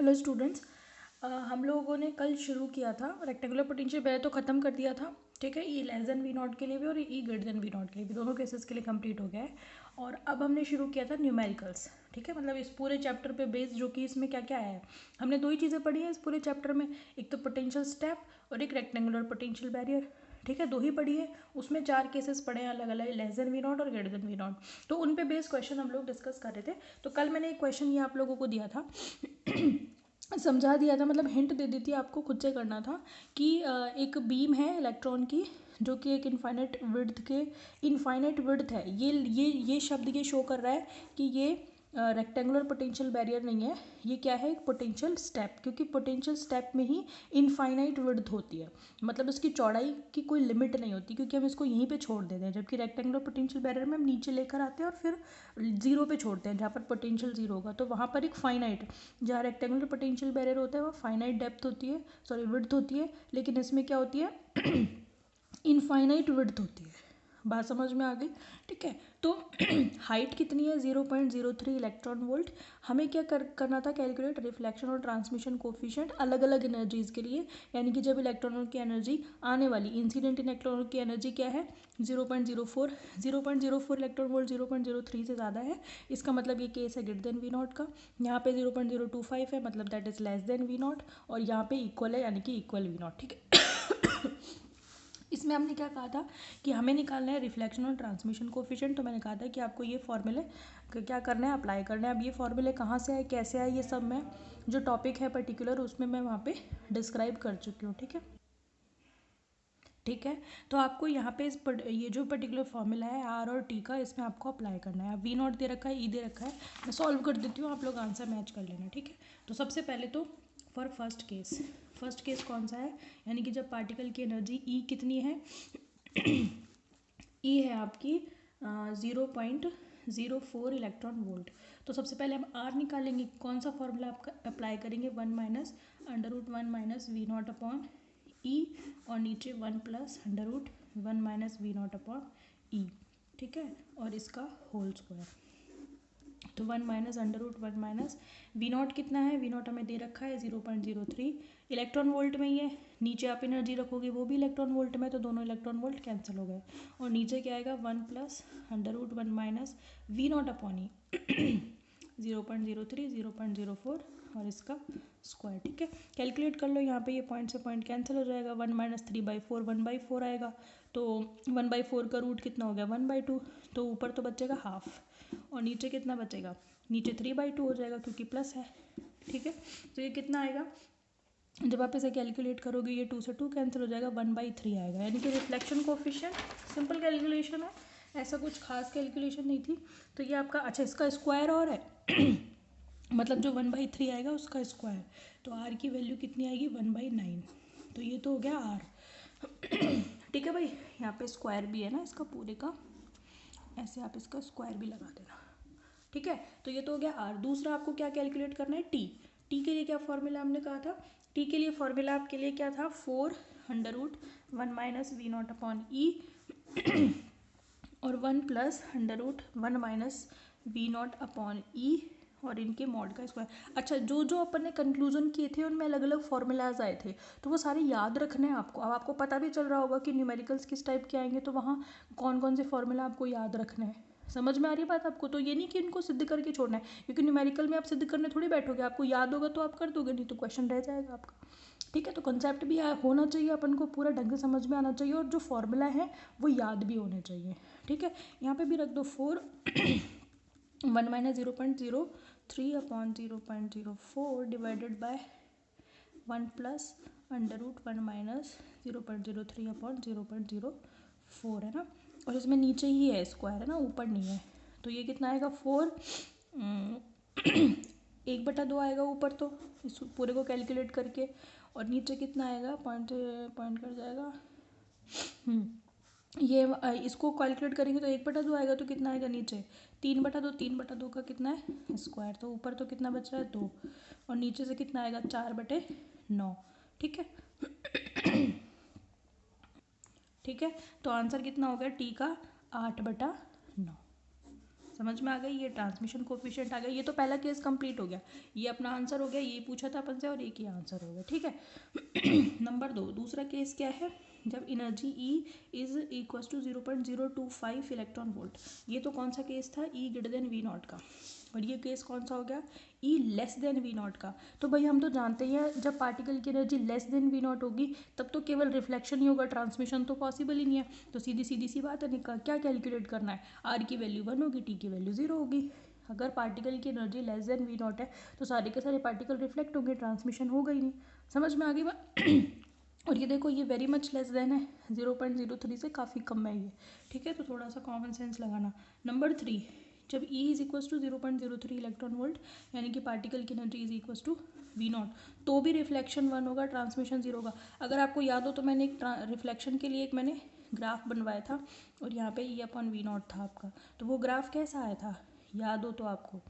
Hello students, हम लोगों ने कल शुरू किया था रेक्टेंगुलर पोटेंशियल बैरियर तो ख़त्म कर दिया था। ठीक है, ई लेस देन वी नॉट के लिए भी और ई ग्रेटर देन वी नॉट के लिए भी, दोनों केसेस के लिए कंप्लीट हो गया है। और अब हमने शुरू किया था न्यूमेरिकल्स। ठीक है, मतलब इस पूरे चैप्टर पे बेस्ड जो कि इसमें क्या क्या है, हमने दो ही चीज़ें पढ़ी हैं इस पूरे चैप्टर में, एक तो पोटेंशियल स्टेप और एक रेक्टेंगुलर पोटेंशियल बैरियर। ठीक है, दो ही पढ़ी है, उसमें 4 केसेस पढ़े हैं अलग अलग, लेस देन वी नॉट और ग्रेटर देन वी नॉट। तो उन पे बेस्ड क्वेश्चन हम लोग डिस्कस कर रहे थे। तो कल मैंने एक क्वेश्चन ये आप लोगों को दिया था समझा दिया था, मतलब हिंट दे दी थी, आपको खुद से करना था कि एक बीम है इलेक्ट्रॉन की जो कि एक इनफाइनाइट विड्थ है। ये शब्द ये शो कर रहा है कि ये रेक्टेंगुलर पोटेंशियल बैरियर नहीं है, ये क्या है, एक पोटेंशियल स्टेप, क्योंकि पोटेंशियल स्टेप में ही इनफाइनाइट विड्थ होती है, मतलब उसकी चौड़ाई की कोई लिमिट नहीं होती, क्योंकि हम इसको यहीं पे छोड़ देते हैं। जबकि रेक्टेंगुलर पोटेंशियल बैरियर में हम नीचे लेकर आते हैं और फिर जीरो पे छोड़ते हैं, जहाँ पर पोटेंशियल जीरो होगा तो वहाँ पर एक फाइनाइट, जहाँ रेक्टेंगुलर पोटेंशियल बैरियर होता है वहाँ फाइनाइट डेप्थ होती है, सॉरी विड्थ होती है, लेकिन इसमें क्या होती है इनफाइनाइट विड्थ होती है। बात समझ में आ गई? ठीक है, तो हाइट कितनी है, 0.03 इलेक्ट्रॉन वोल्ट। हमें क्या करना था, कैलकुलेट रिफ्लेक्शन और ट्रांसमिशन कोफिशिएंट अलग अलग एनर्जीज के लिए, यानी कि जब इलेक्ट्रॉनों की एनर्जी आने वाली इंसिडेंट इलेक्ट्रॉनों की एनर्जी क्या है 0.04, 0.04 इलेक्ट्रॉन वोल्ट 0.03 से ज़्यादा है, इसका मतलब ये केस है ग्रेटर देन वी नॉट का। यहाँ पे 0.025 है, मतलब that is less than V naught, और यहाँ पे इक्वल है, यानी कि इक्वल वी नॉट। ठीक है इसमें हमने क्या कहा था कि हमें निकालना है रिफ्लेक्शन और ट्रांसमिशन कोफिशिएंट। तो मैंने कहा था कि आपको ये फॉर्मूले क्या करना है, अप्लाई करना है। अब ये फॉर्मूले कहाँ से आए, कैसे आए, ये सब मैं जो टॉपिक है पर्टिकुलर उसमें मैं वहाँ पे डिस्क्राइब कर चुकी हूँ। ठीक है, ठीक है, तो आपको यहाँ पे ये जो पर्टिकुलर फॉर्मूला है आर और टी का, इसमें आपको अप्लाई करना है। वी नॉट दे रखा है, ई दे रखा है, मैं सॉल्व कर देती हूँ, आप लोग आंसर मैच कर लेना। ठीक है, तो सबसे पहले तो फॉर फर्स्ट केस कौन सा है, यानी कि जब पार्टिकल की एनर्जी ई कितनी है ई है आपकी 0.04 इलेक्ट्रॉन वोल्ट। तो सबसे पहले हम आर निकालेंगे, कौन सा फॉर्मूला आपका अप्लाई करेंगे, 1 minus under root 1 minus V naught upon E, और नीचे 1 plus under root 1 minus V naught upon E. ठीक है, और इसका होल स्क्वायर, तो 1 minus under root 1 minus V naught कितना है, वी नॉट हमें दे रखा है 0.03 इलेक्ट्रॉन वोल्ट में ही है। नीचे आप एनर्जी रखोगे वो भी इलेक्ट्रॉन वोल्ट में, तो दोनों इलेक्ट्रॉन वोल्ट कैंसिल हो गए, और नीचे क्या आएगा 1 plus under root 1 minus V naught upon E 0.03 0.04 और इसका स्क्वायर। ठीक है, कैलकुलेट कर लो, यहाँ पे ये पॉइंट से पॉइंट कैंसिल हो जाएगा, 1 माइनस 3/4 1/4 आएगा, तो 1/4 का रूट कितना हो गया 1/2, तो ऊपर तो बचेगा हाफ, और नीचे कितना बचेगा, नीचे 3/2 हो जाएगा क्योंकि प्लस है। ठीक है, तो ये कितना आएगा, जब आप इसे कैलकुलेट करोगे ये 2 से 2 कैंसिल हो जाएगा, 1/3 आएगा, यानी कि रिफ्लेक्शन कोफिशिएंट। सिंपल कैलकुलेशन है, ऐसा कुछ खास कैलकुलेशन नहीं थी। तो ये आपका, अच्छा इसका स्क्वायर और है मतलब जो 1/3 आएगा उसका स्क्वायर, तो आर की वैल्यू कितनी आएगी 1/9, तो ये तो हो गया आर ठीक है भाई, यहाँ पे स्क्वायर भी है ना इसका पूरे का, ऐसे आप इसका स्क्वायर भी लगा देना। ठीक है, तो ये तो हो गया आर। दूसरा आपको क्या कैलकुलेट करना है, टी के लिए क्या फॉर्मूला हमने कहा था, टी के लिए फॉर्मूला आपके लिए क्या था, 4 under root 1 minus V naught upon E और 1 plus under root 1 minus V naught upon E और इनके मॉड का स्क्वायर। अच्छा, जो जो अपन ने कंक्लूजन किए थे उनमें अलग अलग फॉर्मूलाज आए थे, तो वो सारे याद रखने हैं आपको। अब आपको पता भी चल रहा होगा कि न्यूमेरिकल्स किस टाइप के आएंगे, तो वहाँ कौन कौन से फॉर्मूला आपको याद रखने हैं। समझ में आ रही है बात आपको? तो ये नहीं कि इनको सिद्ध करके छोड़ना है, क्योंकि न्यूमेरिकल में आप सिद्ध करने थोड़ी बैठोगे, आपको याद होगा तो आप कर दोगे, नहीं तो क्वेश्चन रह जाएगा आपका। ठीक है, तो कंसेप्ट भी होना चाहिए अपन को, पूरा ढंग से समझ में आना चाहिए, और जो फॉर्मूला है वो याद भी होने चाहिए। ठीक है, यहाँ पे भी रख दो 4 1 minus 0.03 upon 0.04 divided by 1 plus under root 1 minus 0.03 upon 0.04 है ना, और इसमें नीचे ही है स्क्वायर है ना, ऊपर नहीं है, तो ये कितना आएगा 4 1/2 आएगा ऊपर, तो इस पूरे को कैलकुलेट करके, और नीचे कितना आएगा, पॉइंट पॉइंट कर जाएगा ये इसको कैलकुलेट करेंगे तो 1/2 आएगा, तो कितना आएगा नीचे 3/2, 3/2 का कितना है स्क्वायर, तो ऊपर तो कितना बच रहा है 2, और नीचे से कितना आएगा 4/9। ठीक है ठीक है, तो आंसर कितना हो गया टी का 8/9। समझ में आ गई, ये ट्रांसमिशन कोफिशिएंट आ गया। ये तो पहला केस कंप्लीट हो गया, ये अपना आंसर हो गया, ये पूछा था अपन से और एक ही आंसर हो गया, ठीक है। नंबर 2, दूसरा केस क्या है, जब energy E is equal to 0.025 electron volt. ये तो कौन सा केस था, E greater than V naught का, और ये केस कौन सा हो गया, E less than V naught का। तो भाई हम तो जानते ही हैं जब पार्टिकल की energy less than V naught होगी तब तो केवल रिफ्लेक्शन ही होगा, ट्रांसमिशन तो पॉसिबल ही नहीं है। तो सीधी सीधी सी बात है, क्या कैलकुलेट करना है, आर की वैल्यू 1 होगी, टी की वैल्यू 0 होगी। अगर पार्टिकल की energy less than V naught है तो सारे के सारे पार्टिकल रिफ्लेक्ट होंगे, ट्रांसमिशन होगा ही नहीं। समझ में आ गई बात। और ये देखो ये वेरी मच लेस देन है, 0.03 से काफ़ी कम है ये, ठीक है। तो थोड़ा सा कॉमन सेंस लगाना। नंबर 3, जब E is equal to 0.03 electron volt, यानी कि पार्टिकल की energy is equal to V naught, तो भी रिफ्लेक्शन 1 होगा, ट्रांसमिशन 0 होगा। अगर आपको याद हो तो मैंने एक रिफ्लेक्शन के लिए एक मैंने ग्राफ बनवाया था, और यहाँ पे E अपॉन वी नॉट था आपका। तो वो ग्राफ कैसा आया था, याद हो तो आपको।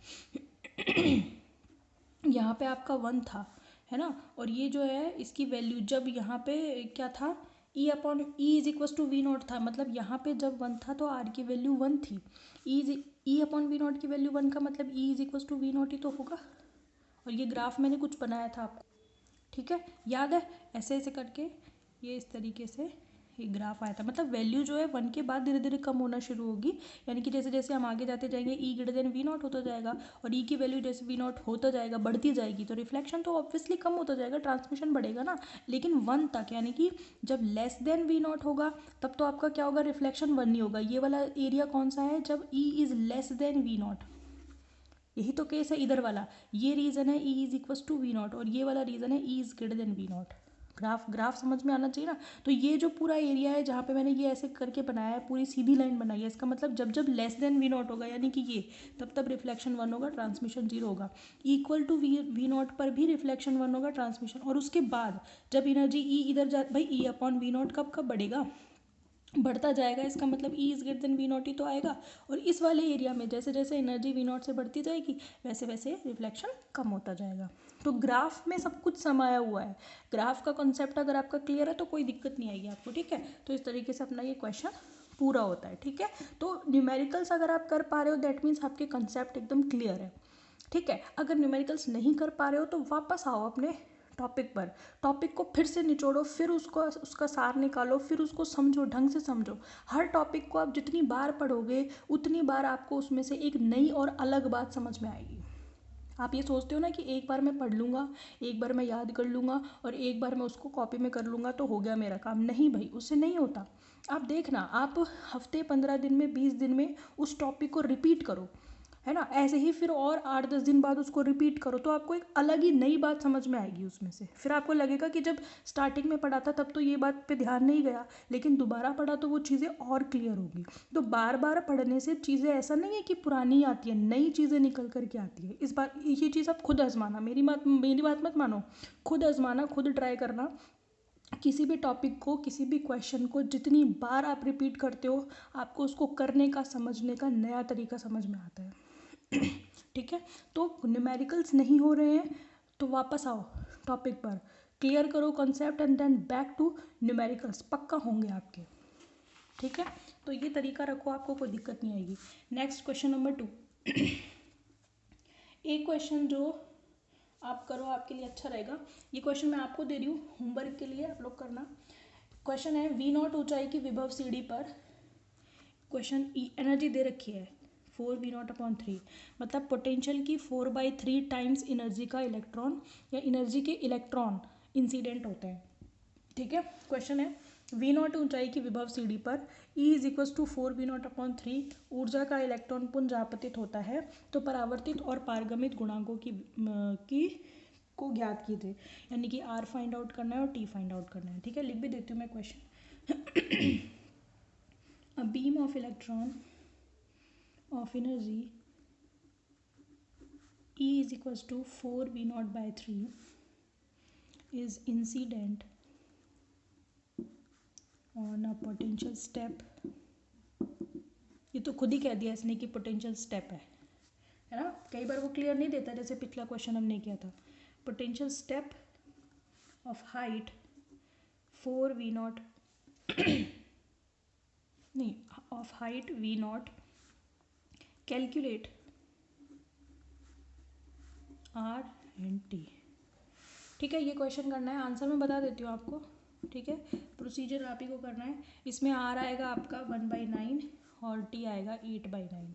यहाँ पे आपका 1 था, है ना, और ये जो है इसकी वैल्यू जब यहाँ पे क्या था, E upon E is equal to V naught था, मतलब यहाँ पे जब 1 था तो आर की वैल्यू 1 थी। ई अपॉन वी नॉट की वैल्यू 1 का मतलब E is equal to V naught ही तो होगा। और ये ग्राफ मैंने कुछ बनाया था आपको, ठीक है, याद है, ऐसे ऐसे करके ये इस तरीके से एक ग्राफ आया था। मतलब वैल्यू जो है 1 के बाद धीरे धीरे कम होना शुरू होगी, यानी कि जैसे जैसे हम आगे जाते जाएंगे ई ग्रेटर देन वी नॉट होता जाएगा, और ई की वैल्यू जैसे वी नॉट होता जाएगा बढ़ती जाएगी, तो रिफ्लेक्शन तो ऑब्वियसली कम होता जाएगा, ट्रांसमिशन बढ़ेगा ना। लेकिन 1 तक, यानी कि जब लेस देन वी नॉट होगा तब तो आपका क्या होगा, रिफ्लेक्शन 1 नहीं होगा। ये वाला एरिया कौन सा है, जब E is less than V naught, यही तो केस है इधर वाला। ये रीज़न है E is equal to V naught, और ये वाला रीज़न है E is greater than V naught. Graph समझ में आना चाहिए ना। तो ये जो पूरा एरिया है जहाँ पे मैंने ये ऐसे करके बनाया है, पूरी सीधी लाइन बनाई है, इसका मतलब जब जब लेस देन वी नॉट होगा, यानी कि ये, तब तब रिफ्लेक्शन 1 होगा, ट्रांसमिशन 0 होगा। इक्वल टू वी नॉट पर भी रिफ्लेक्शन 1 होगा, ट्रांसमिशन, और उसके बाद जब एनर्जी ई इधर जा, भाई ई अपॉन वी नॉट कब कब बढ़ेगा, बढ़ता जाएगा, इसका मतलब E is greater than V naught ही तो आएगा। और इस वाले एरिया में जैसे जैसे एनर्जी वी नॉट से बढ़ती जाएगी वैसे वैसे रिफ्लेक्शन कम होता जाएगा। तो ग्राफ में सब कुछ समाया हुआ है। ग्राफ का कॉन्सेप्ट अगर आपका क्लियर है तो कोई दिक्कत नहीं आएगी आपको, ठीक है। तो इस तरीके से अपना ये क्वेश्चन पूरा होता है, ठीक है। तो न्यूमेरिकल्स अगर आप कर पा रहे हो दैट मीन्स आपके कंसेप्ट एकदम क्लियर है, ठीक है। अगर न्यूमेरिकल्स नहीं कर पा रहे हो तो वापस आओ अपने टॉपिक पर, टॉपिक को फिर से निचोड़ो, फिर उसको उसका सार निकालो, फिर उसको समझो, ढंग से समझो। हर टॉपिक को आप जितनी बार पढ़ोगे उतनी बार आपको उसमें से एक नई और अलग बात समझ में आएगी। आप ये सोचते हो ना कि एक बार मैं पढ़ लूँगा, एक बार मैं याद कर लूँगा और एक बार मैं उसको कॉपी में कर लूँगा तो हो गया मेरा काम, नहीं भाई, उससे नहीं होता। आप देखना, आप हफ्ते 15 दिन में 20 दिन में उस टॉपिक को रिपीट करो, है ना, ऐसे ही फिर और 8-10 दिन बाद उसको रिपीट करो तो आपको एक अलग ही नई बात समझ में आएगी उसमें से। फिर आपको लगेगा कि जब स्टार्टिंग में पढ़ा था तब तो ये बात पे ध्यान नहीं गया, लेकिन दोबारा पढ़ा तो वो चीज़ें और क्लियर होगी। तो बार बार पढ़ने से चीज़ें ऐसा नहीं है कि पुरानी आती है, नई चीज़ें निकल कर के आती है। इस बात, ये चीज़ आप खुद आजमाना, मेरी बात मत मानो, खुद आजमाना, खुद ट्राई करना। किसी भी टॉपिक को, किसी भी क्वेश्चन को जितनी बार आप रिपीट करते हो आपको उसको करने का, समझने का नया तरीका समझ में आता है। ठीक है, तो न्यूमेरिकल्स नहीं हो रहे हैं तो वापस आओ टॉपिक पर, क्लियर करो concept and then back to numericals, पक्का होंगे आपके, ठीक है। तो ये तरीका रखो, आपको कोई दिक्कत नहीं आएगी। Next question number 2। एक क्वेश्चन जो आप करो आपके लिए अच्छा रहेगा, ये क्वेश्चन मैं आपको दे रही हूँ होमवर्क के लिए, आप लोग करना। क्वेश्चन है वी नॉट ऊंचाई की विभव सीढ़ी पर, क्वेश्चन एनर्जी दे रखी है 4v0/3, मतलब पोटेंशियल की 4/3 टाइम्स एनर्जी का इलेक्ट्रॉन या एनर्जी के इलेक्ट्रॉन इंसिडेंट होते हैं, ठीक है। क्वेश्चन है वी नॉट ऊंचाई की विभव सीढ़ी पर E is equal to 4v0/3 ऊर्जा का इलेक्ट्रॉन पुंज आपतित होता है, तो परावर्तित और पारगमित गुणांकों की को ज्ञात कीजिए, यानी कि R फाइंड आउट करना है और T फाइंड आउट करना है, ठीक है। लिख भी देती हूँ मैं question. A beam of electron of energy E is equals to 4v0/3 is incident on a potential step, ये तो खुद ही कह दिया इसने कि पोटेंशियल स्टेप है ना। कई बार वो क्लियर नहीं देता, जैसे पिछला क्वेश्चन हमने किया था। Potential step of height 4v0 नहीं, of height v0 calculate R and T. ठीक है, ये क्वेश्चन करना है, आंसर मैं बता देती हूँ आपको। ठीक है, प्रोसीजर आप ही को करना है। इसमें आर आएगा आपका 1/9 और टी आएगा 8/9।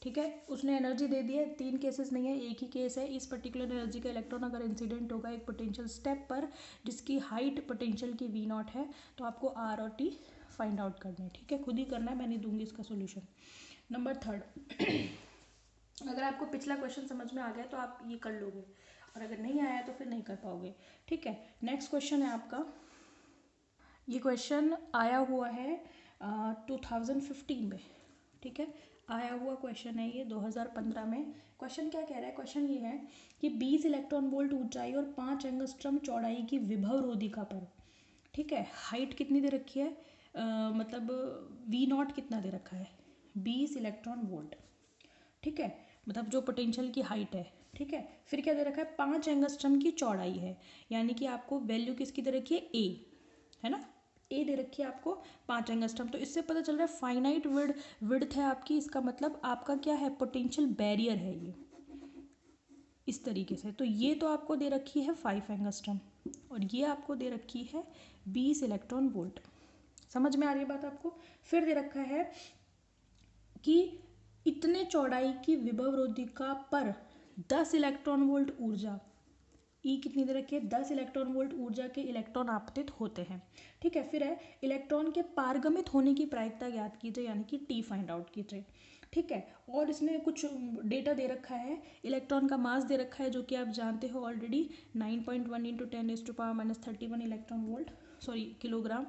ठीक है, उसने एनर्जी दे दी है, 3 केसेस नहीं है, एक ही केस है। इस पर्टिकुलर एनर्जी का इलेक्ट्रॉन अगर इंसिडेंट होगा एक पोटेंशियल स्टेप पर जिसकी हाइट पोटेंशियल की V0 है, तो आपको आर और टी फाइंड आउट करना है। ठीक है, खुद ही करना है, मैं नहीं दूंगी इसका सोल्यूशन। नंबर 3 अगर आपको पिछला क्वेश्चन समझ में आ गया तो आप ये कर लोगे, और अगर नहीं आया तो फिर नहीं कर पाओगे। ठीक है, नेक्स्ट क्वेश्चन है आपका, ये क्वेश्चन आया हुआ है 2015 में। ठीक है, आया हुआ क्वेश्चन है ये 2015 में। क्वेश्चन क्या कह रहा है, क्वेश्चन ये है कि 20 इलेक्ट्रॉन वोल्ट ऊंचाई और 5 एंगस्ट्रम चौड़ाई की विभव रोधिका पर, ठीक है, हाइट कितनी दे रखी है, मतलब V0 कितना दे रखा है, 20 इलेक्ट्रॉन वोल्ट। ठीक है, मतलब जो पोटेंशियल की हाइट है। ठीक है, फिर क्या दे रखा है, 5 एंगस्ट्रम की चौड़ाई है, यानी कि आपको वैल्यू किसकी दे रखी है, ए, है ना, ए दे रखी है आपको 5 एंगस्ट्रम। तो इससे पता चल रहा है फाइनाइट विड्थ है आपकी, इसका मतलब आपका क्या है, पोटेंशियल बैरियर है ये, इस तरीके से। तो ये तो आपको दे रखी है 5 एंगस्ट्रम और ये आपको दे रखी है 20 इलेक्ट्रॉन वोल्ट। समझ में आ रही है बात आपको। फिर दे रखा है कि इतने चौड़ाई की विभव रोधिका पर 10 इलेक्ट्रॉन वोल्ट ऊर्जा, ई कितनी दे रखी है, 10 इलेक्ट्रॉन वोल्ट ऊर्जा के इलेक्ट्रॉन आपतित होते हैं। ठीक है, फिर है इलेक्ट्रॉन के पारगमित होने की प्रायिकता ज्ञात कीजिए, यानी कि टी फाइंड आउट कीजिए। ठीक है, और इसने कुछ डेटा दे रखा है, इलेक्ट्रॉन का मास दे रखा है जो कि आप जानते हो already, 9.1 × 10⁻³ electron volt, sorry kilogram,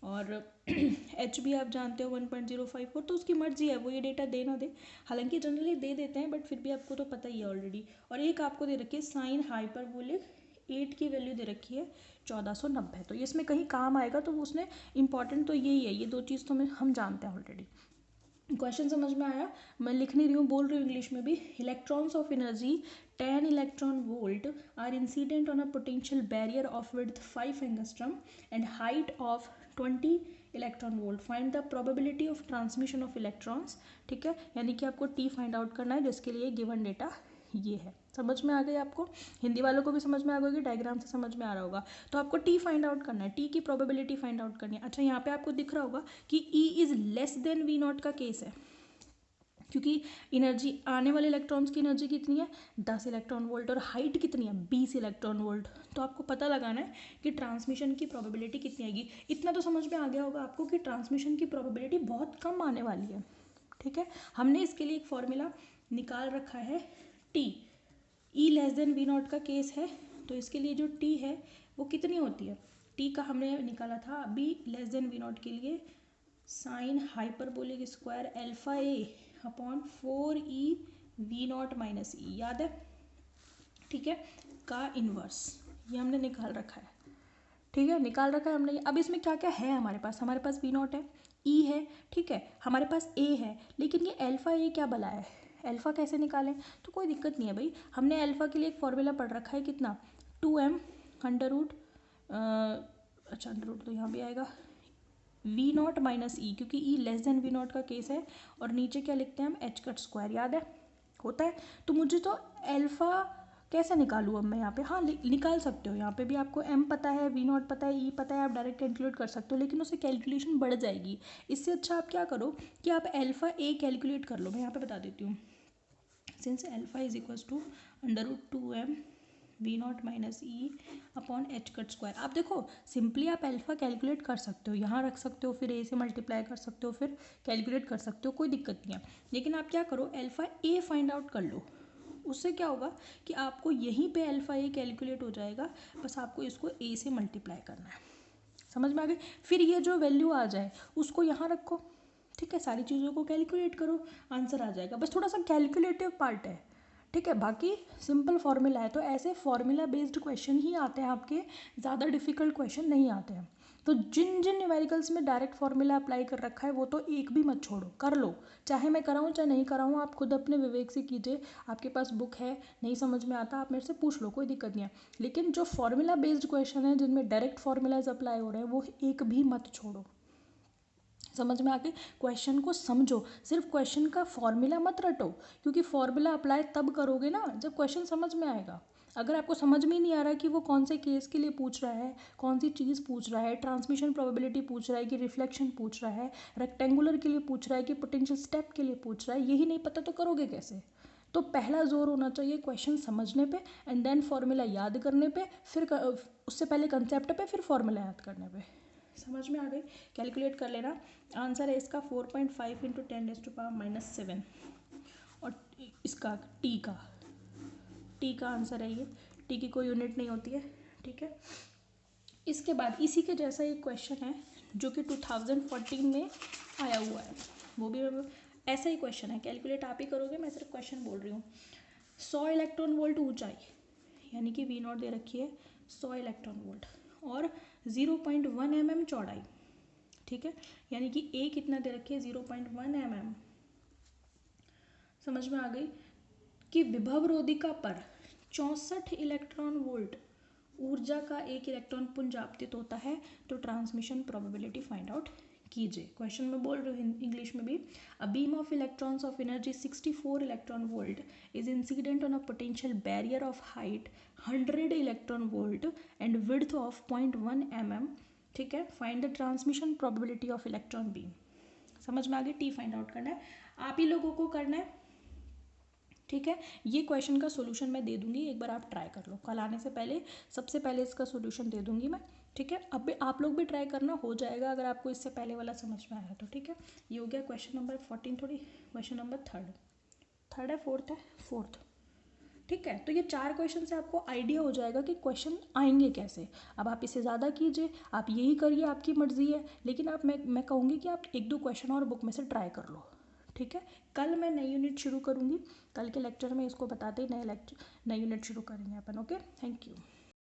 और एच भी आप जानते हो 1.054। तो उसकी मर्जी है वो ये डेटा दे ना दे, हालांकि जनरली दे देते हैं, बट फिर भी आपको तो पता ही है ऑलरेडी। और एक आपको दे रखी है साइन हाइपरबोलिक 8 की वैल्यू दे रखी है 1490। तो ये इसमें कहीं काम आएगा, तो उसने इंपॉर्टेंट तो यही है, ये 2 चीज़ तो हम जानते हैं ऑलरेडी। क्वेश्चन समझ में आया, मैं लिख नहीं रही हूँ, बोल रही हूँ इंग्लिश में भी। Electrons of energy 10 electron volt are incident on a potential barrier of width 5 angstrom and height of 20 electron volt. Find the probability of transmission of electrons. ठीक है, यानी कि आपको टी फाइंड आउट करना है, जिसके लिए गिवन डेटा ये है। समझ में आ गई आपको, हिंदी वालों को भी समझ में आ गई, डायग्राम से समझ में आ रहा होगा। तो आपको टी फाइंड आउट करना है, टी की प्रोबेबिलिटी फाइंड आउट करनी है। अच्छा, यहाँ पे आपको दिख रहा होगा कि ई इज़ लेस देन V0 का केस है, क्योंकि एनर्जी आने वाले इलेक्ट्रॉन्स की एनर्जी कितनी है, 10 इलेक्ट्रॉन वोल्ट, और हाइट कितनी है, 20 इलेक्ट्रॉन वोल्ट। तो आपको पता लगाना है कि ट्रांसमिशन की प्रोबेबिलिटी कितनी आएगी। इतना तो समझ में आ गया होगा आपको कि ट्रांसमिशन की प्रोबेबिलिटी बहुत कम आने वाली है। ठीक है, हमने इसके लिए एक फॉर्मूला निकाल रखा है, टी, ई लेस देन V0 का केस है, तो इसके लिए जो टी है वो कितनी होती है, टी का हमने निकाला था बी लेस देन V0 के लिए साइन हाइपरबोलिक स्क्वायर अल्फा ए अपॉन 4e V0 माइनस ई, याद है। ठीक है, का इन्वर्स ये हमने निकाल रखा है। ठीक है, निकाल रखा है हमने। अब इसमें क्या क्या है हमारे पास V0 है, ई है, ठीक है, हमारे पास ए है, लेकिन ये अल्फा ए क्या बला है, अल्फा कैसे निकालें। तो कोई दिक्कत नहीं है भाई, हमने अल्फा के लिए एक फॉर्मूला पढ़ रखा है, कितना, 2m अंडर रूट, अच्छा अंडर रूट तो यहाँ भी आएगा, V0 माइनस ई, क्योंकि ई लेस देन V0 का केस है, और नीचे क्या लिखते हैं हम, एच कट स्क्वायर, याद है, होता है। तो मुझे तो अल्फा कैसे निकालूँ अब मैं यहाँ पे, हाँ निकाल सकते हो, यहाँ पे भी आपको m पता है, V0 पता है, ई पता है, आप डायरेक्ट कैलकुलेट कर सकते हो, लेकिन उससे कैलकुलेशन बढ़ जाएगी। इससे अच्छा आप क्या करो कि आप अल्फा ए कैलकुलेट कर लो, मैं यहाँ पे बता देती हूँ। Since alpha is equals to under root 2m V0 minus E upon h cut square. आप देखो सिंपली आप अल्फा कैलकुलेट कर सकते हो, यहाँ रख सकते हो, फिर ए से मल्टीप्लाई कर सकते हो, फिर कैलकुलेट कर सकते हो, कोई दिक्कत नहीं है। लेकिन आप क्या करो, अल्फा ए फाइंड आउट कर लो, उससे क्या होगा कि आपको यहीं पे अल्फा ए कैलकुलेट हो जाएगा, बस आपको इसको ए से मल्टीप्लाई करना है। समझ में आ गई। फिर ये जो वैल्यू आ जाए उसको यहाँ रखो, ठीक है, सारी चीज़ों को कैलकुलेट करो, आंसर आ जाएगा। बस थोड़ा सा कैलकुलेटिव पार्ट है, ठीक है, बाकी सिंपल फॉर्मूला है। तो ऐसे फॉर्मूला बेस्ड क्वेश्चन ही आते हैं आपके, ज़्यादा डिफिकल्ट क्वेश्चन नहीं आते हैं। तो जिन जिन न्यूमेरिकल्स में डायरेक्ट फॉर्मूला अप्लाई कर रखा है वो तो एक भी मत छोड़ो, कर लो, चाहे मैं कराऊँ चाहे नहीं कराऊँ, आप खुद अपने विवेक से कीजिए। आपके पास बुक है, नहीं समझ में आता आप मेरे से पूछ लो, कोई दिक्कत नहीं है। लेकिन जो फॉर्मूला बेस्ड क्वेश्चन है जिनमें डायरेक्ट फॉर्मूलाज अप्लाई हो रहे हैं वो एक भी मत छोड़ो। समझ में आ गई। क्वेश्चन को समझो, सिर्फ क्वेश्चन का फॉर्मूला मत रटो, क्योंकि फॉर्मूला अप्लाई तब करोगे ना जब क्वेश्चन समझ में आएगा। अगर आपको समझ में ही नहीं आ रहा कि वो कौन से केस के लिए पूछ रहा है, कौन सी चीज़ पूछ रहा है, ट्रांसमिशन प्रोबेबिलिटी पूछ रहा है कि रिफ्लेक्शन पूछ रहा है, रेक्टेंगुलर के लिए पूछ रहा है कि पोटेंशियल स्टेप के लिए पूछ रहा है, यही नहीं पता तो करोगे कैसे। तो पहला जोर होना चाहिए क्वेश्चन समझने पे एंड देन फॉर्मूला याद करने पे, फिर उससे पहले कंसेप्ट पे, फिर फॉर्मूला याद करने पे। समझ में आ गई। कैलकुलेट कर लेना। आंसर है इसका 4.5 इंटू 10⁻⁻7 और इसका टी का आंसर है ये। टी की कोई यूनिट नहीं होती है, ठीक है। इसके बाद इसी के जैसा एक क्वेश्चन है जो कि 2014 में आया हुआ है, वो भी ऐसा ही क्वेश्चन है। कैलकुलेट आप ही करोगे, मैं सिर्फ क्वेश्चन बोल रही हूँ। 100 इलेक्ट्रॉन वोल्ट ऊंचाई, यानी कि V0 दे रखी है 100 इलेक्ट्रॉन वोल्ट, और 0.1 mm चौड़ाई, ठीक है, यानी कि ए कितना दे रखी है 0.1 mm। समझ में आ गई कि विभव रोधिका पर 64 इलेक्ट्रॉन वोल्ट ऊर्जा का एक इलेक्ट्रॉन पुंज आपतित होता है, तो ट्रांसमिशन प्रोबेबिलिटी फाइंड आउट कीजिए। क्वेश्चन में बोल रही हूँ इंग्लिश में भी। A beam of electrons of energy 64 electron volt is incident on a potential barrier of height 100 electron volt and width of 0.1 mm, ठीक है। Find the transmission probability of electron beam. समझ में आगे। टी फाइंड आउट करना है, आप ही लोगों को करना है, ठीक है। ये क्वेश्चन का सोल्यूशन मैं दे दूंगी, एक बार आप ट्राई कर लो। कल आने से पहले सबसे पहले इसका सोल्यूशन दे दूंगी मैं, ठीक है। अब भी आप लोग भी ट्राई करना, हो जाएगा अगर आपको इससे पहले वाला समझ में आया तो, ठीक है। ये हो गया क्वेश्चन नंबर 14, थोड़ी क्वेश्चन नंबर थर्ड है, फोर्थ, ठीक है। तो ये 4 क्वेश्चन से आपको आइडिया हो जाएगा कि क्वेश्चन आएंगे कैसे। अब आप इसे ज़्यादा कीजिए, आप यही करिए, आपकी मर्जी है, लेकिन आप मैं कहूँगी कि आप 1-2 क्वेश्चन और बुक में से ट्राई कर लो, ठीक है। कल मैं नई यूनिट शुरू करूँगी, कल के लेक्चर में इसको बताते ही नई यूनिट शुरू करेंगे अपन। Okay, thank you.